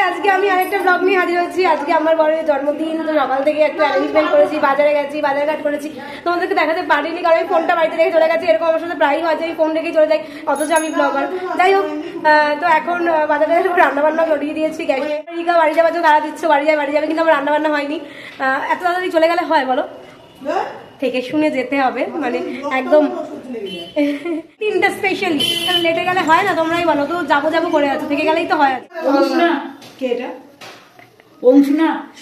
আজকে আমি আরেকটা ব্লগ নিয়ে হাজির হচ্ছি। আজকে আমার বরের জন্মদিন, তো সকাল থেকে একটা অ্যারেঞ্জমেন্ট করেছি, বাজারে গেছি, বাজারঘাট করেছি। তোমাদেরকে দেখাতে পারিনি কারণ আমি ফোনটা বাড়িতে রেখে চলে গেছি। এরকম আমার সাথে প্রায়ই হয় যে আমি ফোন রেখেই চলে যাই, অথচ আমি ব্লগার। যাই হোক, তো এখন বাজারে রান্না বান্না করিয়ে দিয়েছি গ্যাসে। রিকা বাড়ি যাওয়ার জন্য তারা দিচ্ছে, বাড়ি যাবে, কিন্তু আমার রান্না বান্না হয়নি। এত তাড়াতাড়ি চলে গেলে হয় বলো? থেকে শুনে যেতে হবে, মানে একদম 3টা স্পেশালি। লেটে গেলে হয় না, তোমরাই বলো তো। যাবো করে আছো, থেকে গেলেই তো হয়।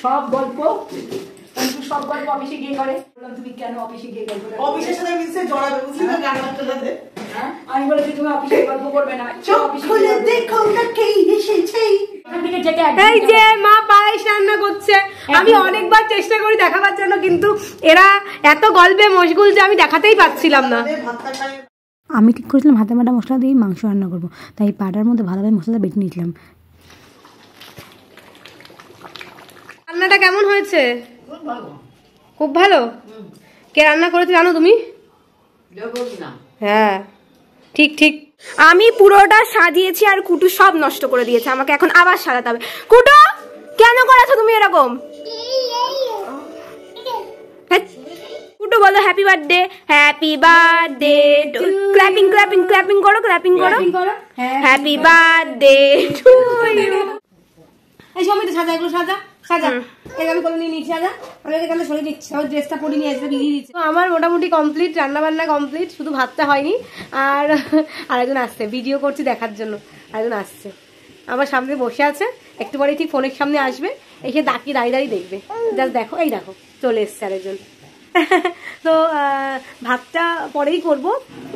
সব গল্প অফিসে গিয়ে করে। তুমি কেন অফিসে গিয়ে গল্প? অফিসের সাথে মিশে জড়াবে, বুঝলি না? গানটাতে আমি বলেছি তুমি অফিসে গল্প করবে না। দেখো না কে এসেছে। এই যে মা পায়েস রান্না করছে, আমি অনেকবার চেষ্টা করি দেখাবার জন্য, কিন্তু এরা এত গল্পে মশগুল যে আমি দেখাতেই পাচ্ছিলাম না। আমি ঠিক করেছিলাম হাতে মাটা মশলা দিয়ে মাংস রান্না করবো, তাই পাটার মধ্যে ভালোভাবে মশলাটা বেটে নিয়েছিলাম। রান্নাটা কেমন হয়েছে? খুব ভালো। কে রান্না করেছে জানো তুমি? হ্যাঁ ঠিক। আমি পুরোটা সাজিয়েছি আর কুটু সব নষ্ট করে দিয়েছে। আমাকে এখন আবার সাজাতে হবে। কুটু, কেন করেছো তুমি এরকম? কুটু বলো happy birthday, happy birthday. Clapping করো। Happy birthday to you. এই সময় তো সাজা, এগুলো সাজা। আমি করে নিয়ে নিচ্ছি। আমি এখানে সরিয়ে দিচ্ছি, আমার ড্রেসটা পরে নিয়ে আসবে, দিয়ে দিচ্ছি। আমার মোটামুটি কমপ্লিট, রান্না বান্না কমপ্লিট, শুধু ভাতটা হয়নি। আর আরেকজন আসছে, ভিডিও করছি দেখার জন্য। আরেকজন আসছে, আমার সামনে বসে আছে, একটু পরে ঠিক ফোনের সামনে আসবে, এসে দাঁড়িয়ে দেখবে। জাস্ট দেখো, এই দেখো চলে এসছে আরেকজন। তো ভাতটা পরেই করব,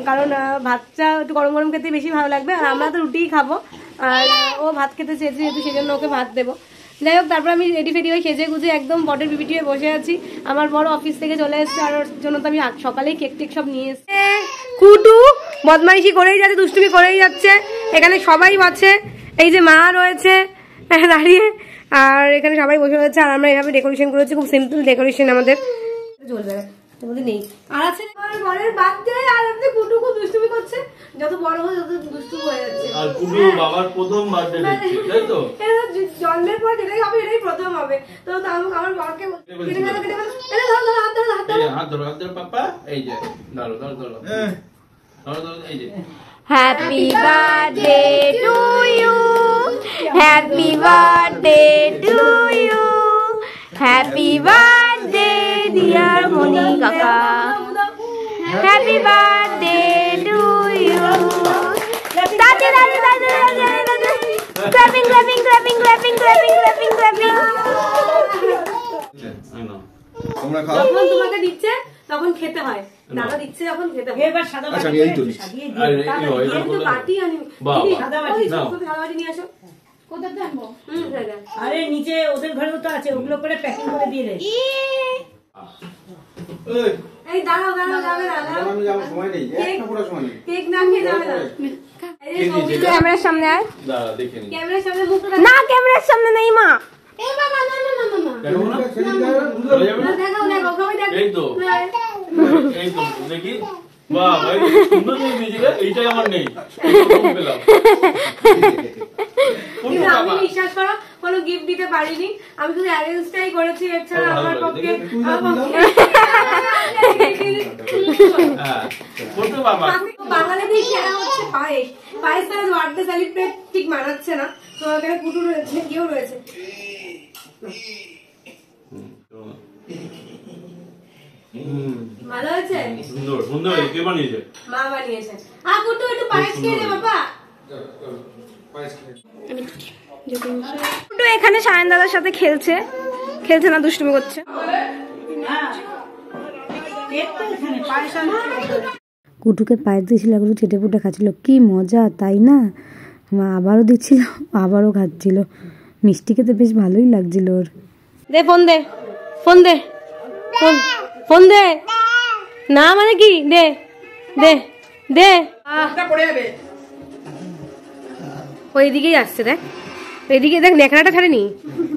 কারণ ভাতটা একটু গরম খেতে বেশি ভালো লাগবে। আর আমরা তো রুটিই খাবো, আর ও ভাত খেতে চেয়েছে যেহেতু, সেই জন্য ওকে ভাত দেবো। যাই হোক, তারপর আমি রেডি ফেডি হয়ে সেজে গুজে একদম বটের পিপিটি হয়ে বসে আছি। আমার বড় অফিস থেকে চলে এসছে, আর ওর জন্য তো আমি সকালেই কেক টেক সব নিয়ে এসছি। কুটু বদমাইশি করেই যাচ্ছে, দুষ্টুমি করেই যাচ্ছে। এখানে সবাই আছে, এই যে মা রয়েছে দাঁড়িয়ে, আর এখানে সবাই বসে রয়েছে। আর আমরা এভাবে ডেকোরেশন করেছি, খুব সিম্পল ডেকোরেশন আমাদের চলবে। নেই আর আছে ঘরের বাচ্চা, আর এমনি কুটু খুব দুষ্টুমি করছে। যত বড় হয় তত দুষ্টু হয়ে যাচ্ছে। আর কুটু বাবার প্রথম বার্থডে দেখছি, তাই তো? জন্মের পর এটাই হবে, এটাই প্রথম হবে। তো আমার বাবাকে হাত ধরো পাপা, এই যে ধরো এই যে happy birthday to you, happy birthday to you, happy birthday dear Moni কাকা, হ্যাপি বার্থডে টু ইউ। তোমাকে দিচ্ছে তখন খেতে হয়, দাদা দিচ্ছে যখন খেতে হয়। এবার সাদা বাটি নিয়ে আসো। আরে নিচে ওদের ঘরেও তো আছে, ওগুলো করে প্যাকিং করে দিয়ে দে। এই দাঁড়াও যাবে না, কেক না খেয়ে যাবে না। ক্যামেরার সামনে আয়, ক্যামেরার সামনে না, ক্যামেরার সামনে নেই মা। আমি বিশ্বাস করো কোনো গিফট দিতে পারিনি, আমি শুধু অ্যারেঞ্জটাই করেছি। এছাড়া আমার পক্ষে বাঙালিদের সেরা হচ্ছে পায়েস। পায়েস তারা বার্থডে সেলিব্রেট ঠিক মানাচ্ছে না, তো এখানে কুটু রয়েছে, কেউ রয়েছে। ভালো হয়েছে, সুন্দর। কে বানিয়েছে? মা বানিয়েছে। কুটু একটু পায়েস খেয়ে দে বাবা। কুটু এখানে সায়ন দাদার সাথে খেলছে না, দুষ্টুমি করছে। কুটুকে পায়েস দিয়েছিল, এগুলো চেটে পুটে খাচ্ছিল, কি মজা তাই না? মা আবারও দিচ্ছিল, আবারও খাচ্ছিল। মিষ্টি খেতে বেশ ভালোই লাগছিল ওর। দে ফোন দে না, মানে কি? দে ওইদিকেই আসছে, দেখ এদিকে দেখ, নেকড়াটা ছাড়েনি,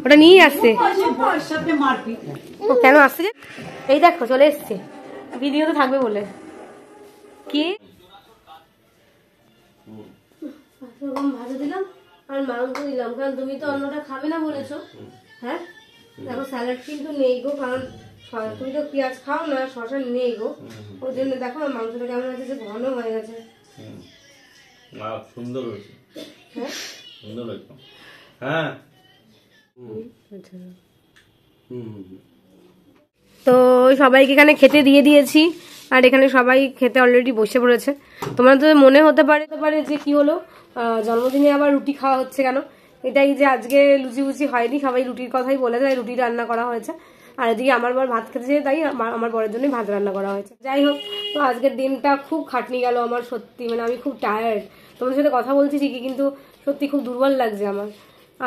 ওটা নিয়েই আসছে। ও কেন আসছে? এই দেখো চলে এসছে, ভিডিও তো থাকবে বলে। কি ভাজা দিলাম, আর মাংস দিলাম, কারণ তুমি তো অন্যটা খাবে না বলেছো। হ্যাঁ দেখো স্যালাড কিন্তু নেই গো, কারণ তুমি তো পেঁয়াজ খাও না, শসা নেই গো, ওই জন্য দেখো মাংসটা কেমন আছে, যে ঘন হয়ে গেছে। সুন্দর হয়েছে, সুন্দর হয়েছে। হ্যাঁ তো সবাইকে এখানে খেতে দিয়ে দিয়েছি, আর এখানে সবাই খেতে অলরেডি বসে পড়েছে। তোমার তো মনে হতে পারে যে কি হলো, জন্মদিনে আবার রুটি খাওয়া হচ্ছে কেন। এটাই যে আজকে লুচি উচি হয়নি, সবাই রুটির কথাই বলে যায়, রুটি রান্না করা হয়েছে। আর এদিকে আমার বর ভাত খেতে চেয়ে, তাই আমার বরের জন্যই ভাত রান্না করা হয়েছে। যাই হোক, তো আজকের দিনটা খুব খাটনি গেল আমার, সত্যি মানে আমি খুব টায়ার্ড। তোমাদের সাথে কথা বলছি ঠিকই, কিন্তু সত্যি খুব দুর্বল লাগছে আমার।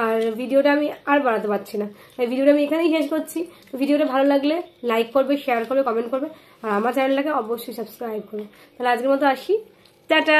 আর ভিডিওটা আমি আর বাড়াতে পারছি না, এই ভিডিওটা আমি এখানেই শেষ করছি। ভিডিওটা ভালো লাগলে লাইক করবে, শেয়ার করবে, কমেন্ট করবে, আর আমার চ্যানেলটাকে অবশ্যই সাবস্ক্রাইব করবে। তাহলে আজকের মতো আসি, টাটা।